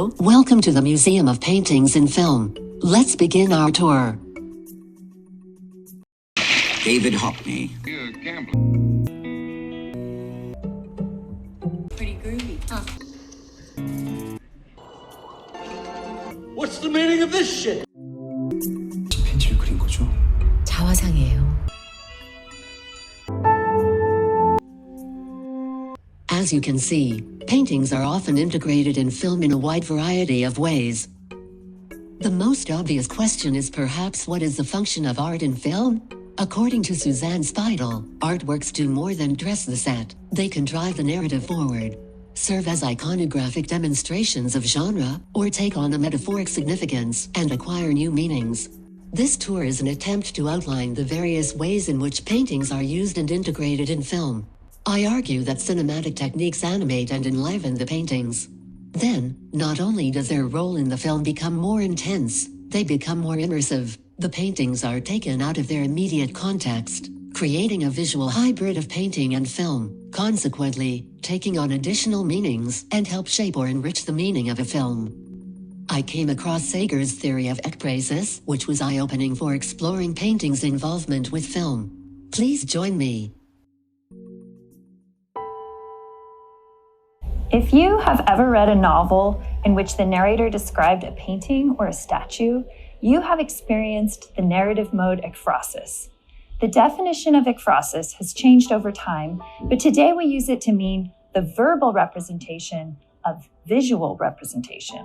Hello, welcome to the Museum of Paintings and Film. Let's begin our tour. David Hockney. You're a gambler. Pretty groovy, huh? What's the meaning of this shit? 펜치를 그린 거죠? 자화상이에요. As you can see, paintings are often integrated in film in a wide variety of ways. The most obvious question is perhaps, what is the function of art in film? According to Suzanne Speidel, artworks do more than dress the set. They can drive the narrative forward, serve as iconographic demonstrations of genre, or take on a metaphoric significance and acquire new meanings. This tour is an attempt to outline the various ways in which paintings are used and integrated in film. I argue that cinematic techniques animate and enliven the paintings. Then, not only does their role in the film become more intense, they become more immersive. The paintings are taken out of their immediate context, creating a visual hybrid of painting and film, consequently, taking on additional meanings and help shape or enrich the meaning of a film. I came across Sager's theory of ekphrasis, which was eye-opening for exploring painting's involvement with film. Please join me. If you have ever read a novel in which the narrator described a painting or a statue, you have experienced the narrative mode ekphrasis. The definition of ekphrasis has changed over time, but today we use it to mean the verbal representation of visual representation.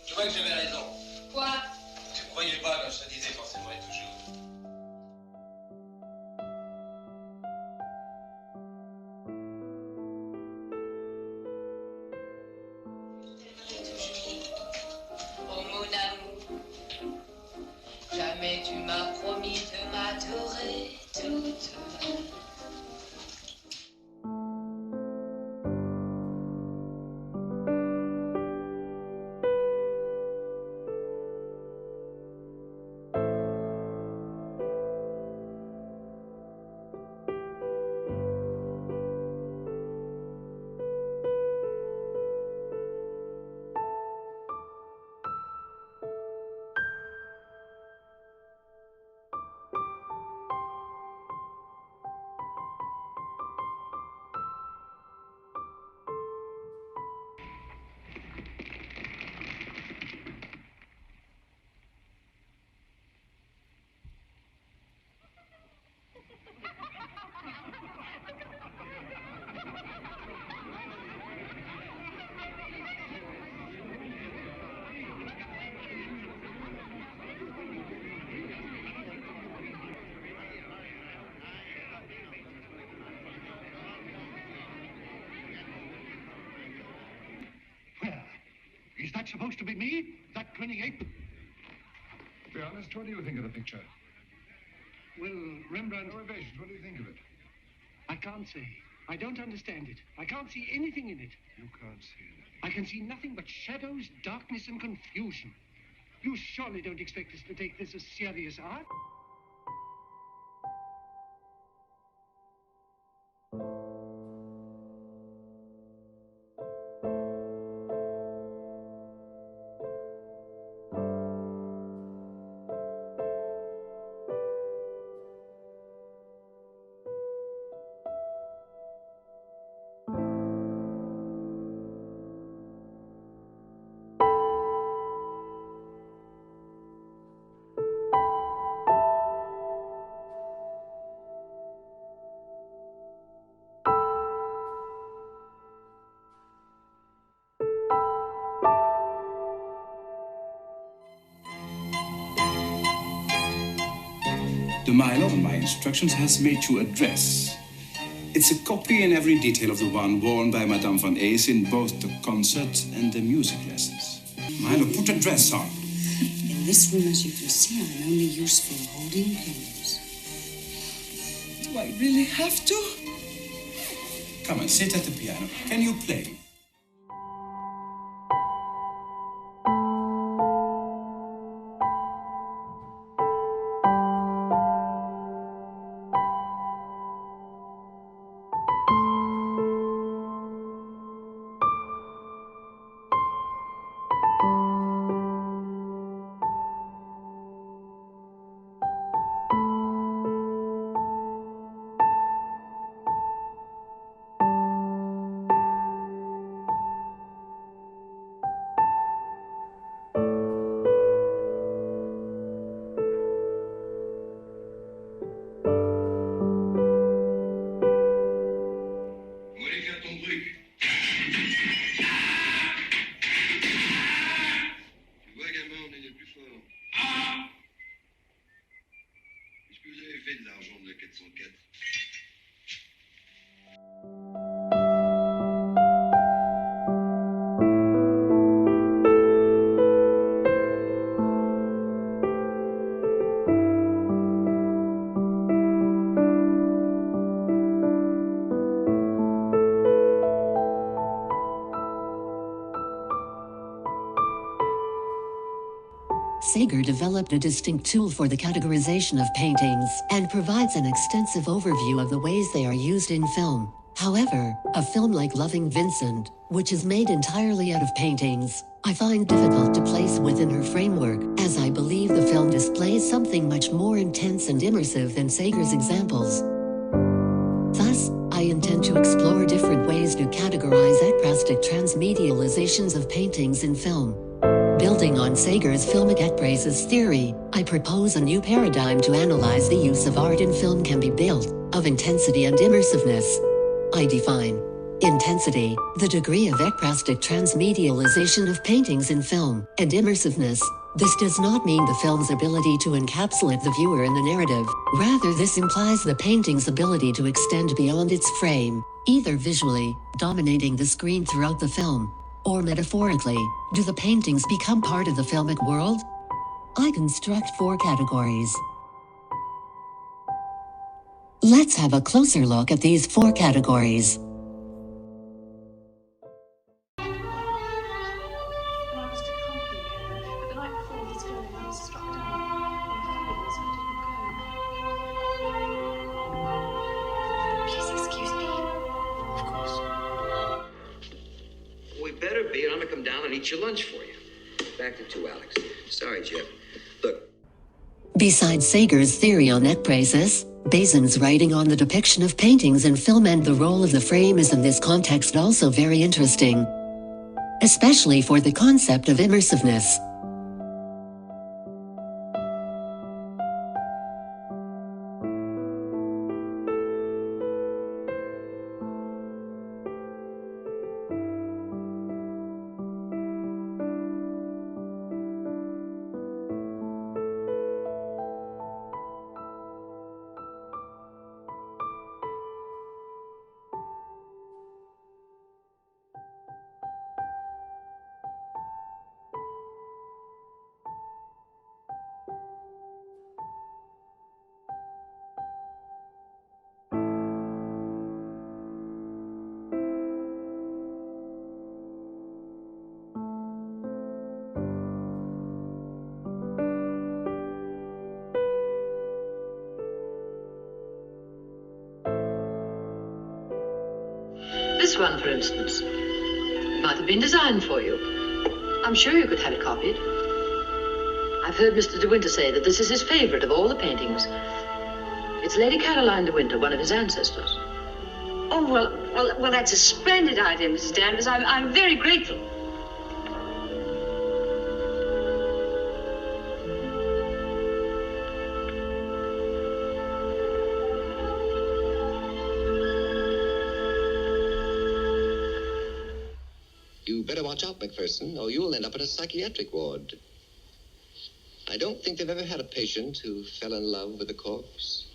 Je vois que j'avais raison. Quoi? Tu ne croyais pas quand je te disais forcément et toujours. Oh mon amour, jamais tu m'as promis de m'adorer toute ma vie. Is that supposed to be me? That 28th? To be honest, what do you think of the picture? Well, Rembrandt... No evasions. What do you think of it? I can't say. I don't understand it. I can't see anything in it. You can't see anything? I can see nothing but shadows, darkness, and confusion. You surely don't expect us to take this as serious art? Milo, on my instructions, has made you a dress. It's a copy in every detail of the one worn by Madame Van Ace in both the concert and the music lessons. Milo, put a dress on. In this room, as you can see, I'm only useful holding pins. Do I really have to? Come on, sit at the piano. Can you play? Sager developed a distinct tool for the categorization of paintings and provides an extensive overview of the ways they are used in film. However, a film like Loving Vincent, which is made entirely out of paintings, I find difficult to place within her framework, as I believe the film displays something much more intense and immersive than Sager's examples. Thus, I intend to explore different ways to categorize ekphrastic transmedializations of paintings in film. Building on Sager's filmic ekphrasis theory, I propose a new paradigm to analyze the use of art in film can be built, of intensity and immersiveness. I define intensity, the degree of ekphrastic transmedialization of paintings in film, and immersiveness. This does not mean the film's ability to encapsulate the viewer in the narrative. Rather, this implies the painting's ability to extend beyond its frame, either visually, dominating the screen throughout the film, or metaphorically, do the paintings become part of the filmic world? I construct 4 categories. Let's have a closer look at these 4 categories. Eat your lunch for you. Back to 2, Alex. Sorry, Jeff. Look. Besides Sager's theory on ekphrasis, Bazin's writing on the depiction of paintings in film and the role of the frame is in this context also very interesting, especially for the concept of immersiveness. This one, for instance, might have been designed for you. I'm sure you could have it copied. I've heard Mr. De Winter say that this is his favorite of all the paintings. It's Lady Caroline De Winter, one of his ancestors. Oh, well, that's a splendid idea, Mrs. Danvers. I'm very grateful. You better watch out, Macpherson, or you'll end up in a psychiatric ward. I I don't think they've ever had a patient who fell in love with a corpse.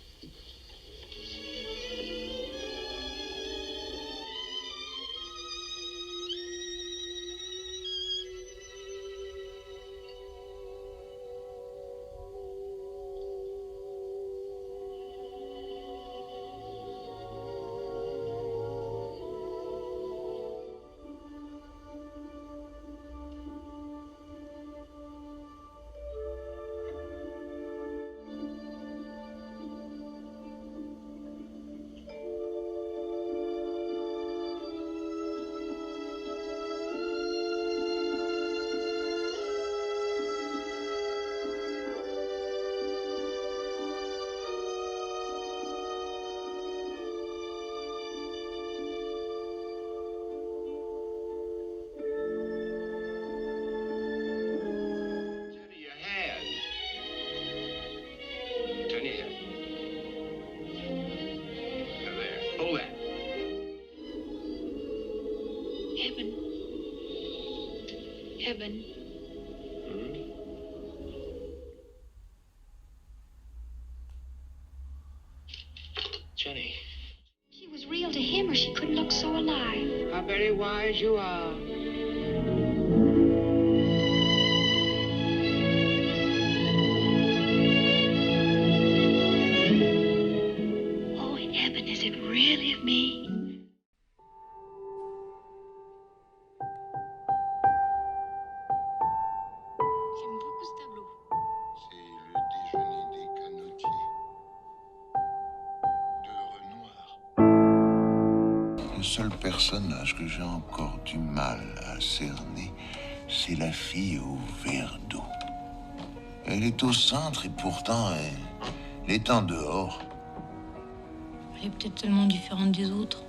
Turn your head. Now there. Hold that. Heaven. Jenny. She was real to him or she couldn't look so alive. How very wise you are. Oh, in heaven, is it really of me? J'aime beaucoup ce tableau. C'est le déjeuner des canotiers de Renoir. Le seul personnage que j'ai encore du mal à cerner, c'est la fille au verre d'eau. Elle est au centre et pourtant elle est en dehors. Elle est peut-être tellement différente des autres.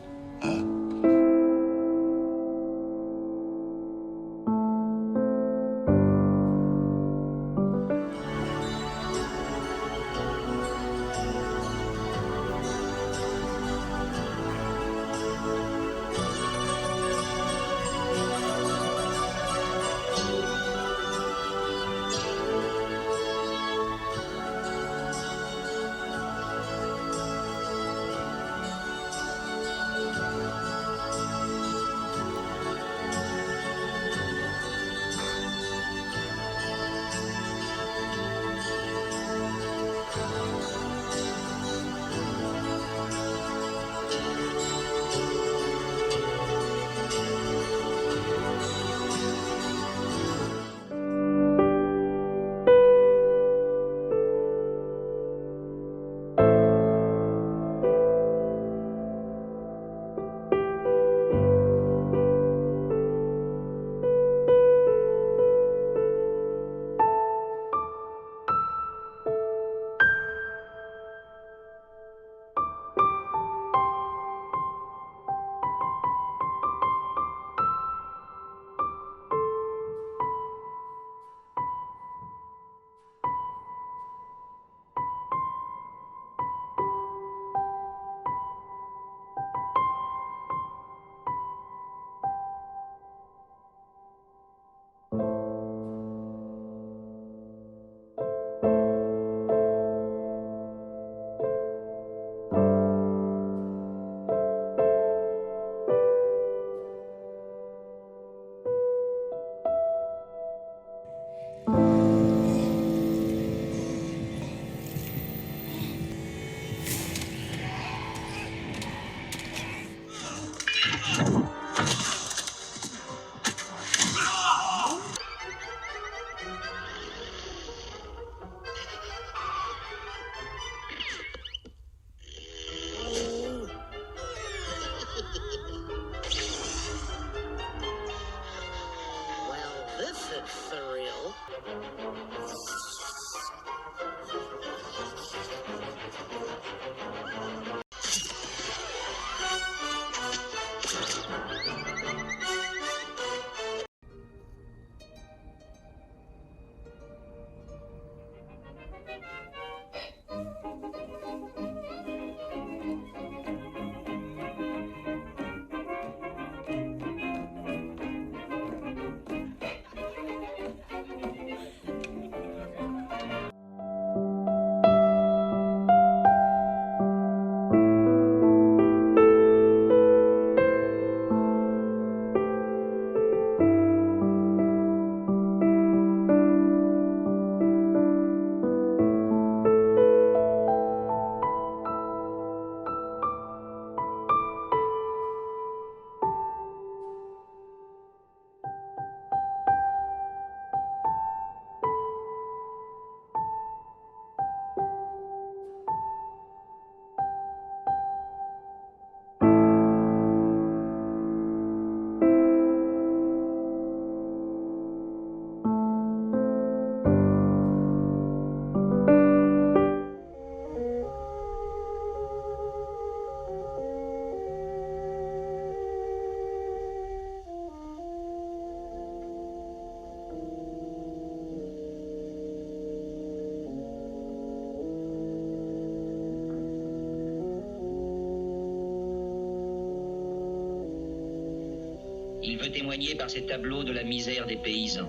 Il veut témoigner par ses tableaux de la misère des paysans.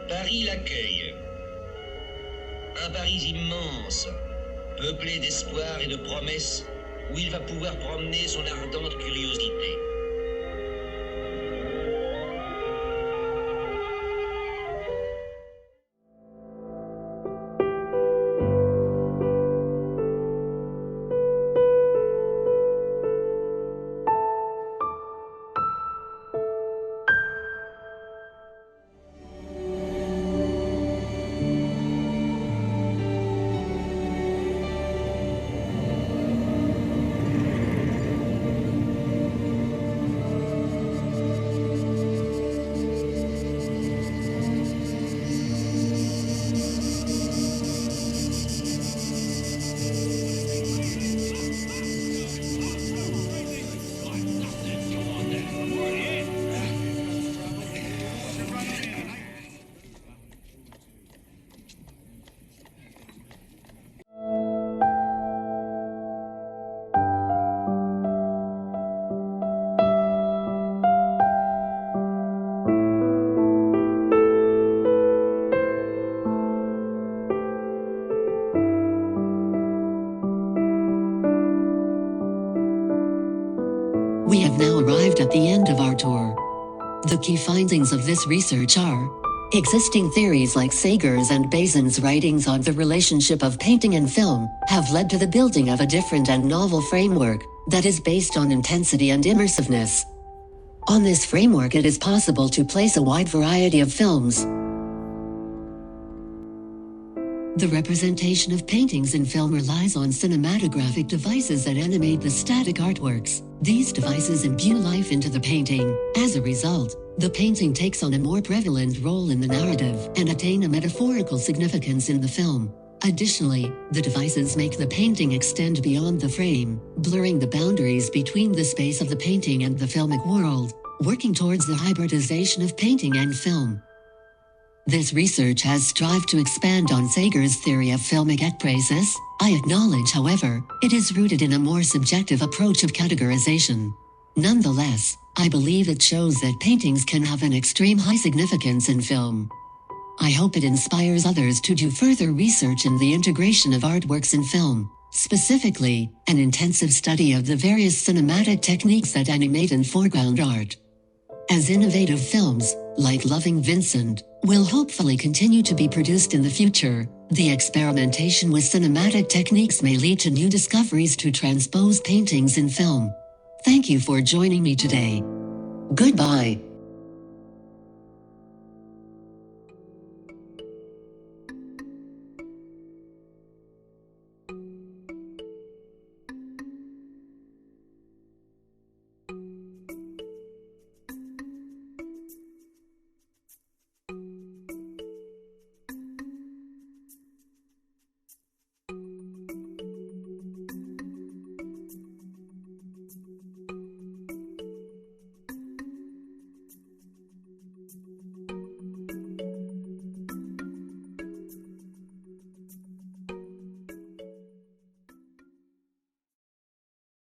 Paris l'accueille. Un Paris immense, peuplé d'espoir et de promesses, où il va pouvoir promener son ardente curiosité. We have now arrived at the end of our tour. The key findings of this research are: existing theories like Sager's and Bazin's writings on the relationship of painting and film have led to the building of a different and novel framework that is based on intensity and immersiveness. On this framework, it is possible to place a wide variety of films. The representation of paintings in film relies on cinematographic devices that animate the static artworks. These devices imbue life into the painting. As a result, the painting takes on a more prevalent role in the narrative and attain a metaphorical significance in the film. Additionally, the devices make the painting extend beyond the frame, blurring the boundaries between the space of the painting and the filmic world, working towards the hybridization of painting and film. This research has strived to expand on Sager's theory of filmic ekphrasis. I acknowledge, however, it is rooted in a more subjective approach of categorization. Nonetheless, I believe it shows that paintings can have an extreme high significance in film. I hope it inspires others to do further research in the integration of artworks in film, specifically, an intensive study of the various cinematic techniques that animate in foreground art. As innovative films, like Loving Vincent, will hopefully continue to be produced in the future, the experimentation with cinematic techniques may lead to new discoveries to transpose paintings in film. Thank you for joining me today. Goodbye.